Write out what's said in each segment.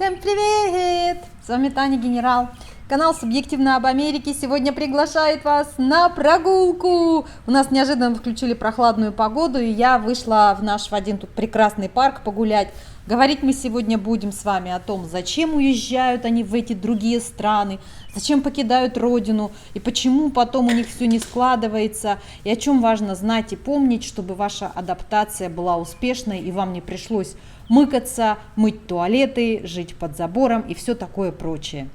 Всем привет! С вами Таня Генерал. Канал Субъективно об Америке сегодня приглашает вас на прогулку. У нас неожиданно включили прохладную погоду, и я вышла в один тут прекрасный парк погулять. Говорить мы сегодня будем с вами о том, зачем уезжают они в эти другие страны, зачем покидают родину, и почему потом у них все не складывается, и о чем важно знать и помнить, чтобы ваша адаптация была успешной, и вам не пришлось мыкаться, мыть туалеты, жить под забором и все такое прочее.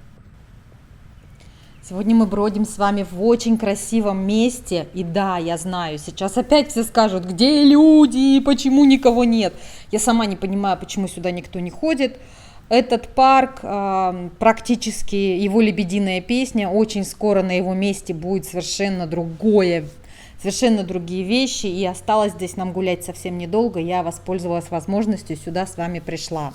Сегодня мы бродим с вами в очень красивом месте. И да, я знаю, сейчас опять все скажут, где люди, почему никого нет. Я сама не понимаю, почему сюда никто не ходит. Этот парк, практически его «Лебединая песня», очень скоро на его месте будет совершенно другие вещи. И осталось здесь нам гулять совсем недолго. Я воспользовалась возможностью, сюда с вами пришла.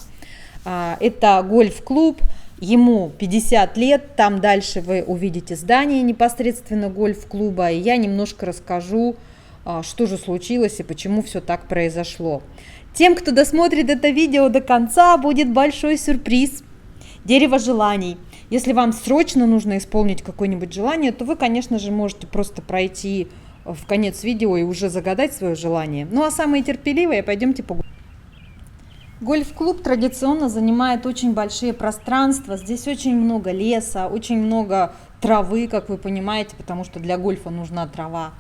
Это гольф-клуб. Ему 50 лет, там дальше вы увидите здание непосредственно гольф-клуба, и я немножко расскажу, что же случилось и почему все так произошло. Тем, кто досмотрит это видео до конца, будет большой сюрприз. Дерево желаний. Если вам срочно нужно исполнить какое-нибудь желание, то вы, конечно же, можете просто пройти в конец видео и уже загадать свое желание. Ну а самые терпеливые, пойдемте погулять. Гольф-клуб традиционно занимает очень большие пространства, здесь очень много леса, очень много травы, как вы понимаете, потому что для гольфа нужна трава.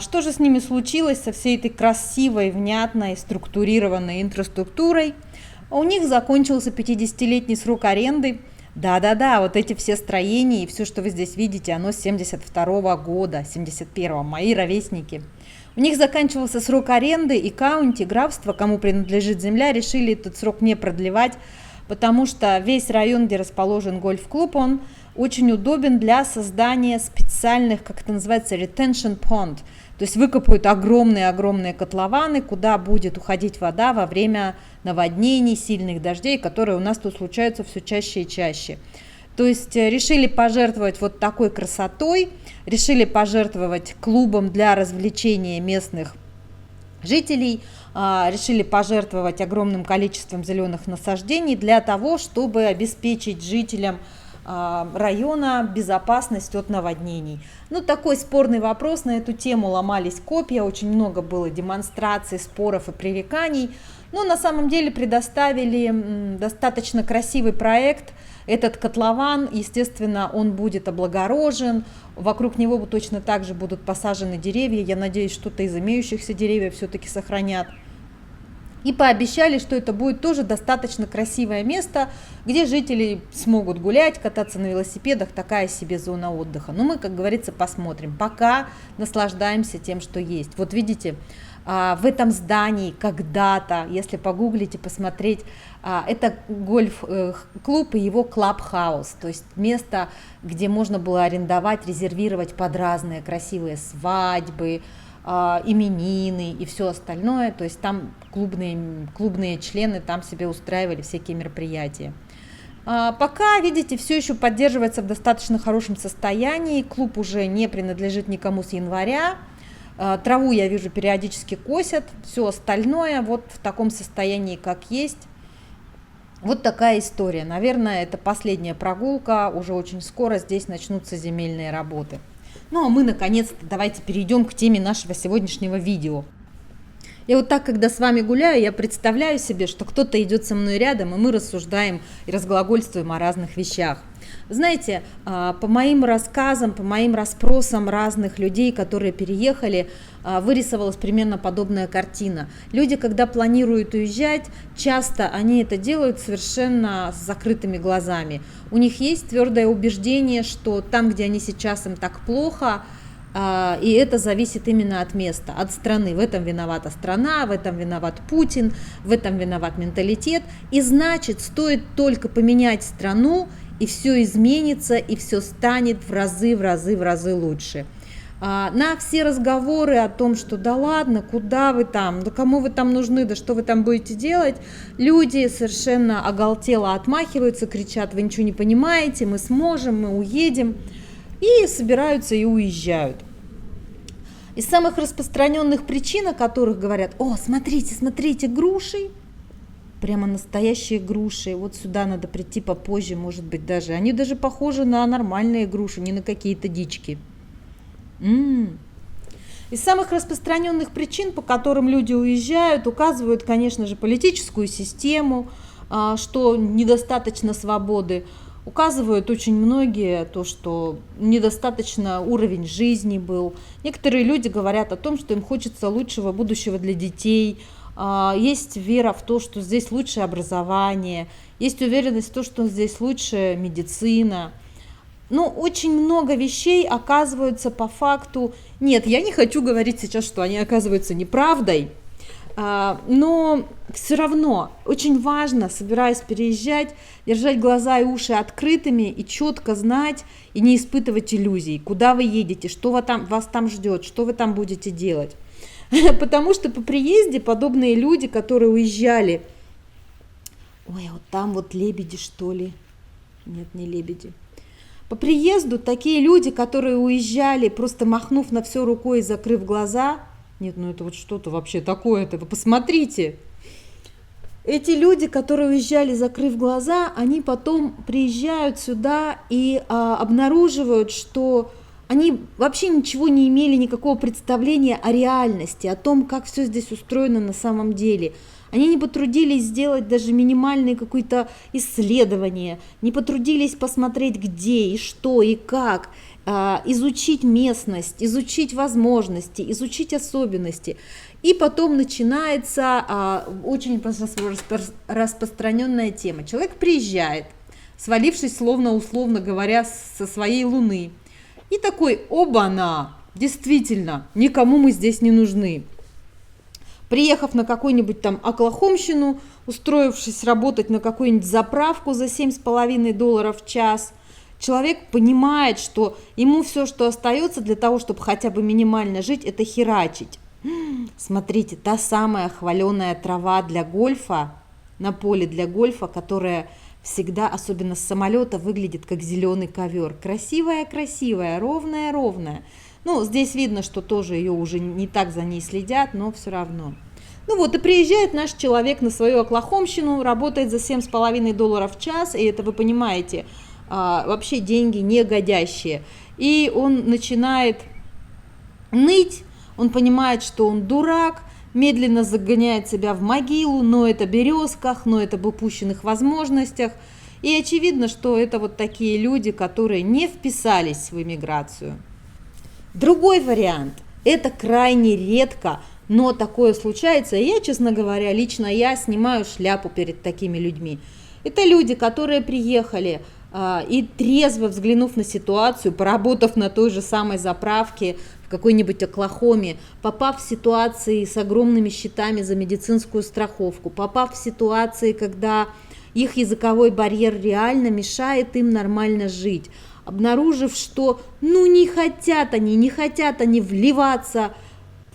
Что же с ними случилось, со всей этой красивой, внятной, структурированной инфраструктурой? У них закончился 50-летний срок аренды. Да-да-да, вот эти все строения и все, что вы здесь видите, оно с 72 года, 71-го, мои ровесники. У них заканчивался срок аренды, и каунти, графство, кому принадлежит земля, решили этот срок не продлевать, потому что весь район, где расположен гольф-клуб, он очень удобен для создания специальных, как это называется, retention pond. То есть выкопают огромные котлованы, куда будет уходить вода во время наводнений, сильных дождей, которые у нас тут случаются все чаще и чаще. То есть решили пожертвовать вот такой красотой, решили пожертвовать клубом для развлечения местных жителей, решили пожертвовать огромным количеством зеленых насаждений для того, чтобы обеспечить жителям района безопасность от наводнений. Ну, такой спорный вопрос, на эту тему ломались копья, очень много было демонстраций, споров и пререканий, но на самом деле предоставили достаточно красивый проект. Этот котлован, естественно, он будет облагорожен, вокруг него точно так же будут посажены деревья, я надеюсь, что-то из имеющихся деревьев все-таки сохранят. И пообещали, что это будет тоже достаточно красивое место, где жители смогут гулять, кататься на велосипедах, такая себе зона отдыха. Но мы, как говорится, посмотрим. Пока наслаждаемся тем, что есть. Вот видите, в этом здании если погуглите, посмотреть, это гольф-клуб и его клаб-хаус, то есть место, где можно было арендовать, резервировать под разные красивые свадьбы, именины и все остальное, то есть там клубные члены там себе устраивали всякие мероприятия. Пока, видите, все еще поддерживается в достаточно хорошем состоянии, клуб уже не принадлежит никому с января, траву, я вижу, периодически косят, все остальное вот в таком состоянии, как есть. Вот такая история. Наверное, это последняя прогулка, уже очень скоро здесь начнутся земельные работы. Ну а мы, наконец-то, давайте перейдем к теме нашего сегодняшнего видео. Я вот так, когда с вами гуляю, я представляю себе, что кто-то идет со мной рядом, и мы рассуждаем и разглагольствуем о разных вещах. Знаете, по моим рассказам, по моим расспросам разных людей, которые переехали, вырисовалась примерно подобная картина. Люди, когда планируют уезжать, часто они это делают совершенно с закрытыми глазами. У них есть твердое убеждение, что там, где они сейчас, им так плохо, и это зависит именно от места, от страны. В этом виновата страна, в этом виноват Путин, в этом виноват менталитет. И значит, стоит только поменять страну, и все изменится, и все станет в разы лучше. На все разговоры о том, что да ладно, куда вы там, да кому вы там нужны, да что вы там будете делать, люди совершенно оголтело отмахиваются, кричат: вы ничего не понимаете, мы сможем, мы уедем, и собираются и уезжают. Из самых распространенных причин, о которых говорят: о, смотрите, груши, прямо настоящие груши. Вот сюда надо прийти попозже, может быть, даже. Они даже похожи на нормальные груши, не на какие-то дички. Из самых распространенных причин, по которым люди уезжают, указывают, конечно же, политическую систему, что недостаточно свободы. Указывают очень многие то, что недостаточно уровень жизни был. Некоторые люди говорят о том, что им хочется лучшего будущего для детей. Есть вера в то, что здесь лучшее образование. Есть уверенность в том, что здесь лучшая медицина. Но очень много вещей оказываются по факту... Нет, я не хочу говорить сейчас, что они оказываются неправдой, но все равно очень важно, собираясь переезжать, держать глаза и уши открытыми и четко знать и не испытывать иллюзий, куда вы едете, что вас там ждет, что вы там будете делать. Потому что по приезде подобные люди, которые уезжали... Ой, вот там вот лебеди, что ли? Нет, не лебеди. По приезду такие люди, которые уезжали, просто махнув на все рукой и закрыв глаза, нет, ну это вот что-то вообще такое-то, вы посмотрите. Эти люди, которые уезжали, закрыв глаза, они потом приезжают сюда и обнаруживают, что они вообще ничего не имели, никакого представления о реальности, о том, как все здесь устроено на самом деле. Они не потрудились сделать даже минимальное какое-то исследование, не потрудились посмотреть, где и что и как, изучить местность, изучить возможности, изучить особенности. И потом начинается очень распространенная тема. Человек приезжает, свалившись, условно говоря, со своей Луны. И такой, оба-на, действительно, никому мы здесь не нужны. Приехав на какую-нибудь там Оклахомщину, устроившись работать на какую-нибудь заправку за $7,5 в час, человек понимает, что ему все, что остается для того, чтобы хотя бы минимально жить, это херачить. Смотрите, та самая хваленая трава для гольфа, на поле для гольфа, которая всегда, особенно с самолета, выглядит как зеленый ковер. Красивая, ровная. Ну, здесь видно, что тоже ее уже не так за ней следят, но все равно. Ну вот, и приезжает наш человек на свою Оклахомщину, работает за $7,5 в час, и это вы понимаете, вообще деньги не годящие. И он начинает ныть, он понимает, что он дурак, медленно загоняет себя в могилу, но это о березках, но это об упущенных возможностях. И очевидно, что это вот такие люди, которые не вписались в иммиграцию. Другой вариант, это крайне редко, но такое случается, и я, честно говоря, лично я снимаю шляпу перед такими людьми. Это люди, которые приехали и трезво взглянув на ситуацию, поработав на той же самой заправке в какой-нибудь Оклахоме, попав в ситуации с огромными счетами за медицинскую страховку, попав в ситуации, когда их языковой барьер реально мешает им нормально жить, обнаружив, что не хотят они вливаться.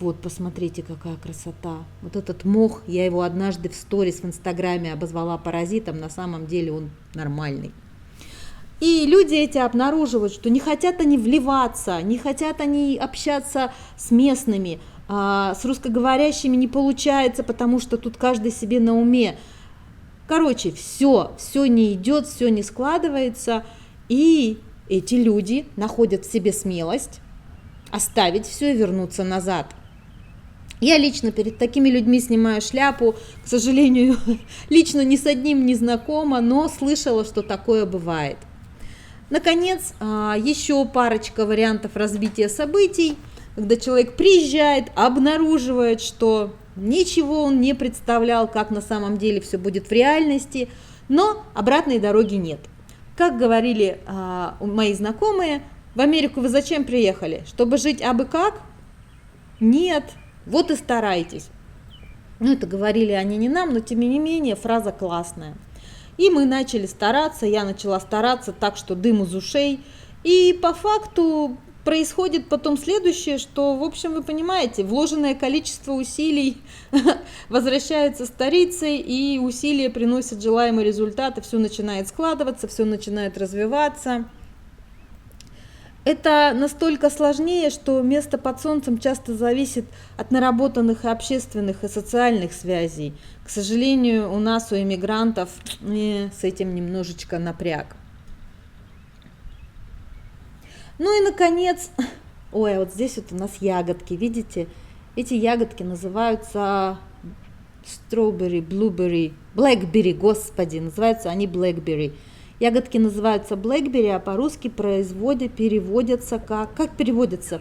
Вот, посмотрите, какая красота. Вот этот мох, я его однажды в сторис в Инстаграме обозвала паразитом, на самом деле он нормальный. И люди эти обнаруживают, что не хотят они вливаться, не хотят они общаться с местными, с русскоговорящими не получается, потому что тут каждый себе на уме. Короче, все не идет, все не складывается, и эти люди находят в себе смелость оставить все и вернуться назад. Я лично перед такими людьми снимаю шляпу, к сожалению, лично ни с одним не знакома, но слышала, что такое бывает. Наконец, еще парочка вариантов развития событий, когда человек приезжает, обнаруживает, что ничего он не представлял, как на самом деле все будет в реальности, но обратной дороги нет. Как говорили мои знакомые, в Америку вы зачем приехали? Чтобы жить абы как? Нет, вот и старайтесь. Ну, это говорили они не нам, но тем не менее фраза классная. И мы начали стараться, я начала стараться так, что дым из ушей. И по факту происходит потом следующее, что, в общем, вы понимаете, вложенное количество усилий возвращается старицей, и усилия приносят желаемый результат, и все начинает складываться, все начинает развиваться. Это настолько сложнее, что место под солнцем часто зависит от наработанных и общественных и социальных связей. К сожалению, у нас, у иммигрантов, с этим немножечко напряг. Ну и, наконец, ой, вот здесь вот у нас ягодки, видите? Эти ягодки называются strawberry, blueberry, blackberry, господи, называются они blackberry. Ягодки называются blackberry, а по-русски переводятся как переводятся?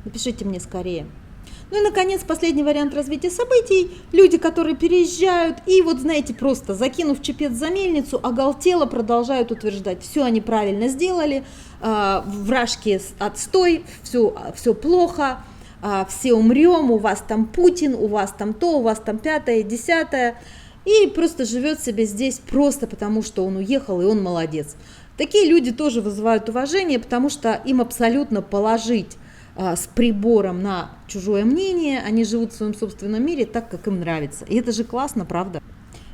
Напишите мне скорее. Ну и, наконец, последний вариант развития событий. Люди, которые переезжают и, вот знаете, просто закинув чепец за мельницу, оголтело продолжают утверждать, все они правильно сделали, вражки отстой, все плохо, все умрем, у вас там Путин, у вас там то, у вас там пятое, десятое. И просто живет себе здесь просто потому, что он уехал и он молодец. Такие люди тоже вызывают уважение, потому что им абсолютно положить с прибором на чужое мнение, они живут в своем собственном мире так, как им нравится. И это же классно, правда?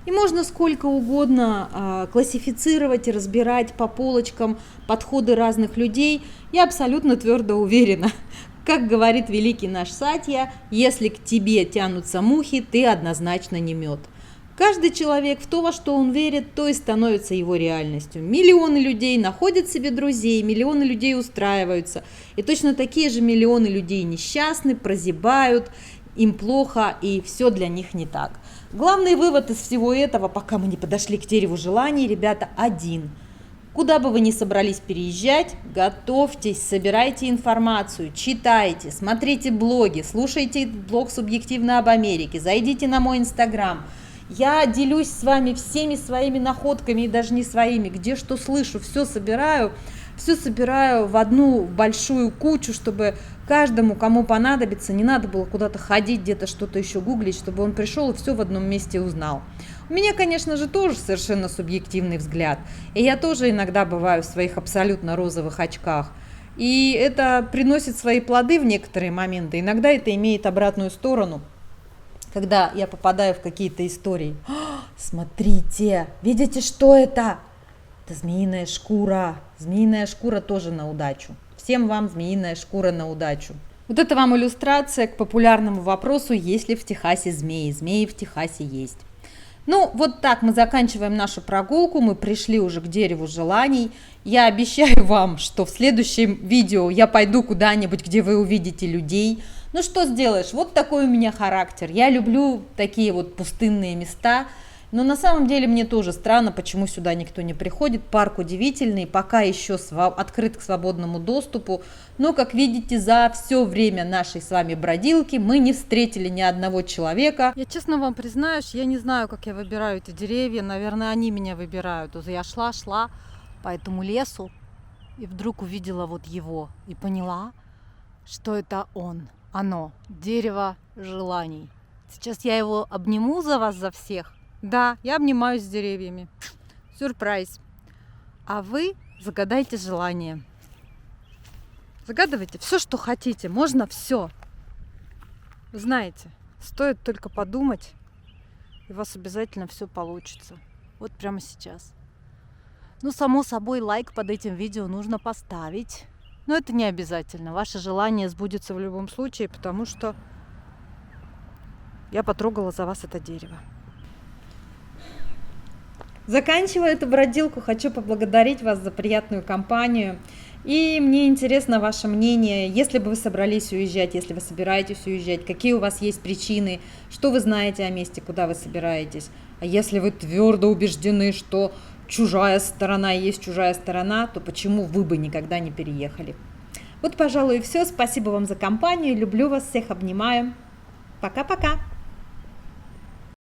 И можно сколько угодно классифицировать и разбирать по полочкам подходы разных людей. Я абсолютно твердо уверена, как говорит великий наш Сатья, если к тебе тянутся мухи, ты однозначно не мед. Каждый человек в то, во что он верит, то и становится его реальностью. Миллионы людей находят себе друзей, миллионы людей устраиваются. И точно такие же миллионы людей несчастны, прозябают, им плохо, и все для них не так. Главный вывод из всего этого, пока мы не подошли к дереву желаний, ребята, один. Куда бы вы ни собрались переезжать, готовьтесь, собирайте информацию, читайте, смотрите блоги, слушайте блог «Субъективно об Америке», зайдите на мой инстаграм. Я делюсь с вами всеми своими находками, и даже не своими, где что слышу, все собираю в одну большую кучу, чтобы каждому, кому понадобится, не надо было куда-то ходить, где-то что-то еще гуглить, чтобы он пришел и все в одном месте узнал. У меня, конечно же, тоже совершенно субъективный взгляд, и я тоже иногда бываю в своих абсолютно розовых очках. И это приносит свои плоды в некоторые моменты, иногда это имеет обратную сторону. Когда я попадаю в какие-то истории. Смотрите, видите, что это? Это змеиная шкура. Змеиная шкура тоже на удачу. Всем вам змеиная шкура на удачу. Вот это вам иллюстрация к популярному вопросу, есть ли в Техасе змеи. Змеи в Техасе есть. Ну, вот так мы заканчиваем нашу прогулку. Мы пришли уже к дереву желаний. Я обещаю вам, что в следующем видео я пойду куда-нибудь, где вы увидите людей. Ну что сделаешь, вот такой у меня характер. Я люблю такие вот пустынные места, но на самом деле мне тоже странно, почему сюда никто не приходит. Парк удивительный, пока еще открыт к свободному доступу, но, как видите, за все время нашей с вами бродилки мы не встретили ни одного человека. Я честно вам признаюсь, я не знаю, как я выбираю эти деревья, наверное, они меня выбирают. Я шла по этому лесу и вдруг увидела вот его и поняла, что это он. Оно, дерево желаний. Сейчас я его обниму за вас, за всех. Да, я обнимаюсь с деревьями. Сюрприз. А вы загадайте желание. Загадывайте все, что хотите. Можно все. Вы знаете, стоит только подумать, и у вас обязательно все получится. Вот прямо сейчас. Ну, само собой, лайк под этим видео нужно поставить. Но это не обязательно. Ваше желание сбудется в любом случае, потому что я потрогала за вас это дерево. Заканчивая эту бродилку, хочу поблагодарить вас за приятную компанию. И мне интересно ваше мнение, если бы вы собрались уезжать, если вы собираетесь уезжать, какие у вас есть причины, что вы знаете о месте, куда вы собираетесь. А если вы твердо убеждены, что чужая сторона есть чужая сторона, то почему вы бы никогда не переехали? Вот, пожалуй, и все. Спасибо вам за компанию. Люблю вас всех, обнимаю. Пока-пока.